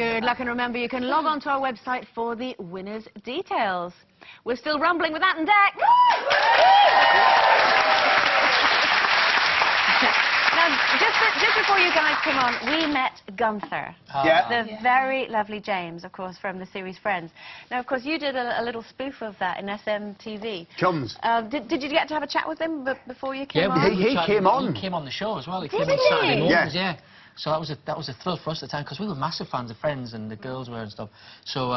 Good luck, and remember, you can log on to our website for the winners' details. We're still rumbling with Ant and Dec. Now, just before you guys came on, we met Gunther. The very lovely James, of course, from the series Friends. Now, of course, you did a little spoof of that in SMTV. Chums. Did you get to have a chat with him before you came on? Yeah, he came on. He came on the show as well. He came Did on Saturday he? mornings, yeah. So that was a thrill for us at the time, because we were massive fans of Friends, and the girls were and stuff. So,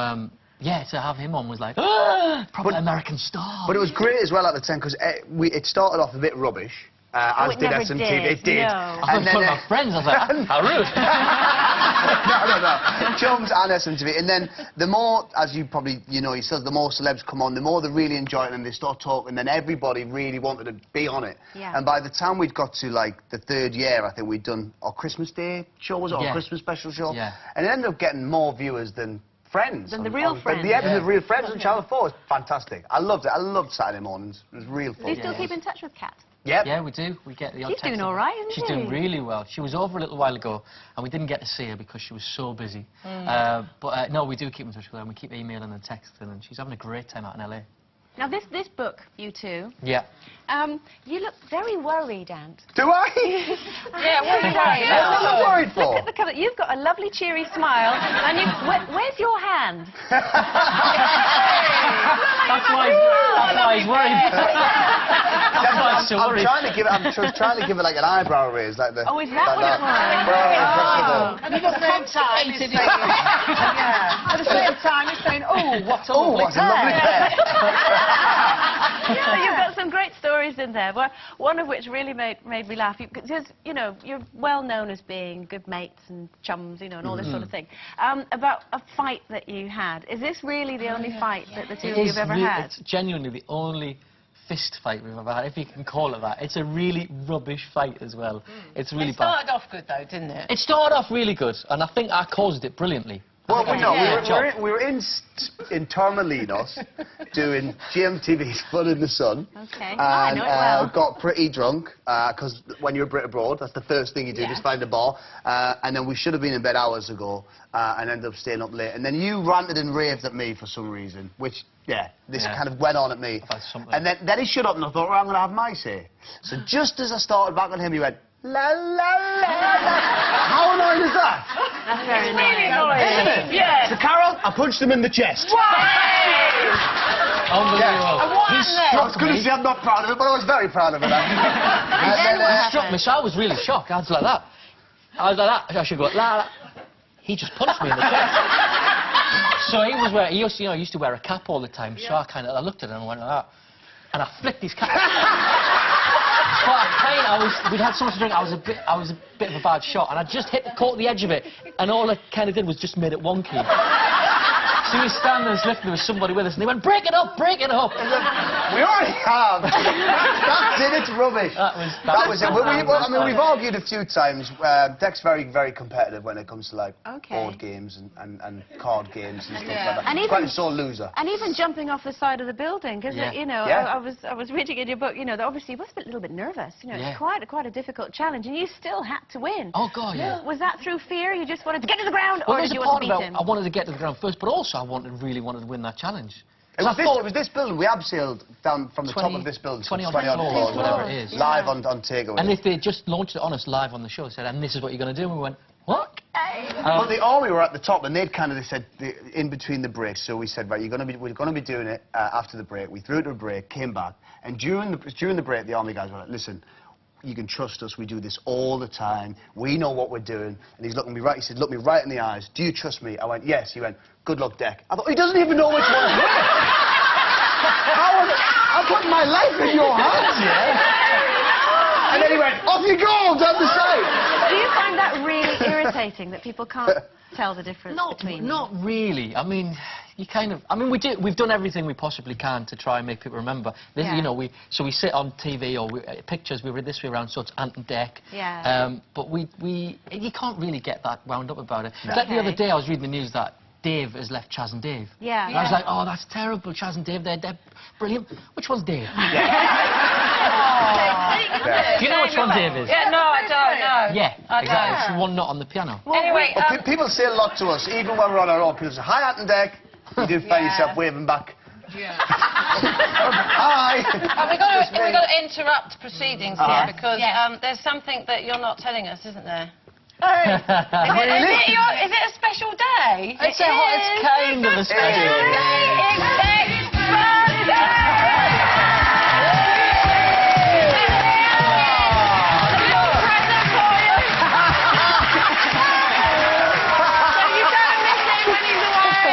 yeah, to have him on was like, proper American star. But it was great as well at the time, because it started off a bit rubbish. As did SMTV. It did. No. And then my friends, I was like, how rude. no. Chums and SMTV. And then the more, as you probably, yourself, the more celebs come on, the more they really enjoy it and they start talking, and then everybody really wanted to be on it. Yeah. And by the time we'd got to, like, the 3rd year, I think we'd done our Christmas Day show, was it? Our Christmas special show? Yeah. And it ended up getting more viewers than Friends. Than the real Friends. The real Friends on Channel 4 was fantastic. I loved it. I loved Saturday mornings. It was real fun. Do you still keep in touch with Kat? Yep. Yeah, we do. We get the odd She's text doing all right, isn't she? She's doing really well. She was over a little while ago, and we didn't get to see her because she was so busy. But no, we do keep in touch with her, and we keep emailing and texting, and she's having a great time out in LA. Now, this book, you two... Yeah. You look very worried, Ant. Do I? Yeah, what are you worried What am I worried for? Look at the cover. You've got a lovely, cheery smile, and where's your hand? That's why he's worried. That's why he's so worried. I'm trying to give it like an eyebrow raise, like the... Oh, is that what it's like? Well, And at the same time, he's saying... Yeah. At the same time, he's saying, oh, what a lovely pair. Yeah, you've got some great stories in there. One of which really made me laugh. Because, you're well known as being good mates and chums, and all this sort of thing. About a fight that you had. Is this really the only fight that the two of you have ever had? It's genuinely the only fist fight we've ever had, if you can call it that. It's a really rubbish fight as well. It's really bad. It started off good, though, didn't it? It started off really good, and I think I caused it brilliantly. well, we were in Torremolinos doing GMTV's Fun in the Sun. Okay. And I know it well. got pretty drunk, because when you're a Brit abroad, that's the first thing you do, just find a bar. And then we should have been in bed hours ago, and ended up staying up late. And then you ranted and raved at me for some reason, which, kind of went on at me. And then he shut up, and I thought, well, I'm going to have my say. So just as I started back on him, he went, la, la, la, la. How annoying is that? That's very Really annoying. annoying. Isn't it? Yeah. So, Carol, I punched him in the chest. Unbelievable. I was going to say I'm not proud of it, but I was very proud of it. And then it struck me, so I was really shocked. I was like that. I should go, la, la. He just punched me in the chest. So he was wearing, he used to wear a cap all the time, so I looked at him and went like that. And I flicked his cap. But we'd had so much to drink, I was a bit of a bad shot, and I just caught the edge of it, and all I kind of did was just made it wonky. So he was standing and lifting, there was somebody with us, and they went, break it up, break it up! We already have! That's it, it's rubbish. That was it. I mean, we've argued a few times. Dec's very, very competitive when it comes to, like, board games and card games and stuff like that. And quite a sore loser. And even jumping off the side of the building, because, I was reading in your book, that obviously you must be a little bit nervous. It's quite a difficult challenge, and you still had to win. Oh, God, yeah. Was that through fear? You just wanted to get to the ground, well, or did you want to beat him? I wanted to get to the ground first, but also I really wanted to win that challenge. It was this building. We abseiled down from the top of this building. 20 floors, whatever it is. Live on Takeaway. And if they just launched it on us live on the show, said, and this is what you're going to do, and we went, what? Well, the army were at the top, and they said in between the breaks. So we said, right, we're going to be doing it after the break. We threw it to a break, came back, and during the break, the army guys were like, listen, you can trust us. We do this all the time. We know what we're doing. And he's looking me right. He said, look me right in the eyes. Do you trust me? I went, yes. He went, good luck, Dec. I thought, he doesn't even know which one's which. I'm putting my life in your hands, yeah? And then he went, off you go, down the side. Do you find that really irritating, that people can't tell the difference between Not really. I mean, we've done everything we possibly can to try and make people remember. This, so we sit on TV or pictures. We read this way around, so it's Ant and Dec. Yeah. But you can't really get that wound up about it. No. Like the other day, I was reading the news that Dave has left Chaz and Dave. Yeah. And I was like, oh, that's terrible. Chaz and Dave, they're brilliant. Which one's Dave? Do you know which one Dave is? Yeah, no, I don't know. Yeah, I exactly. don't. It's the one not on the piano. Anyway, Well, people say a lot to us, even when we're on our own. People say, hi, Ant and Dec. You do find yourself waving back. Yeah. Hi. We've got to interrupt proceedings here because there's something that you're not telling us, isn't there? Really? Is it a special day? It's kind of a special day.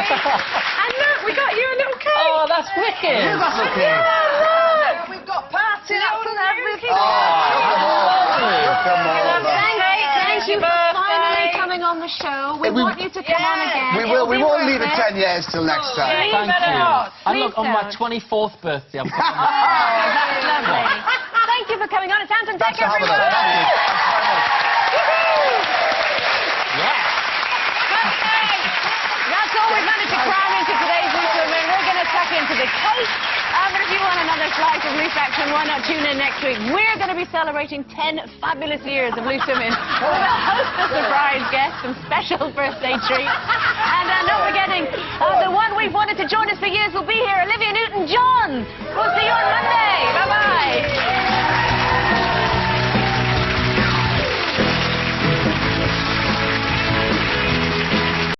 And look, we got you a little cake. Oh, that's wicked. Yeah, that's okay. Look, we've got party up and everything. Thank you for finally coming on the show. We want you to come on again. We won't leave it 10 years till next time. Thank you. And look, on my 24th birthday, I'm coming. That's lovely. Thank you for coming on. It's Ant and Dec, Thanks for having us. everyone. That's all we've managed to cram into today's Loose Women. We're going to tuck into the cake. But if you want another slice of loose action, why not tune in next week? We're going to be celebrating 10 fabulous years of Loose Women with a host of surprise guests and special birthday treats. And not forgetting, the one we've wanted to join us for years will be here, Olivia Newton-John. We'll see you on Monday. Bye-bye.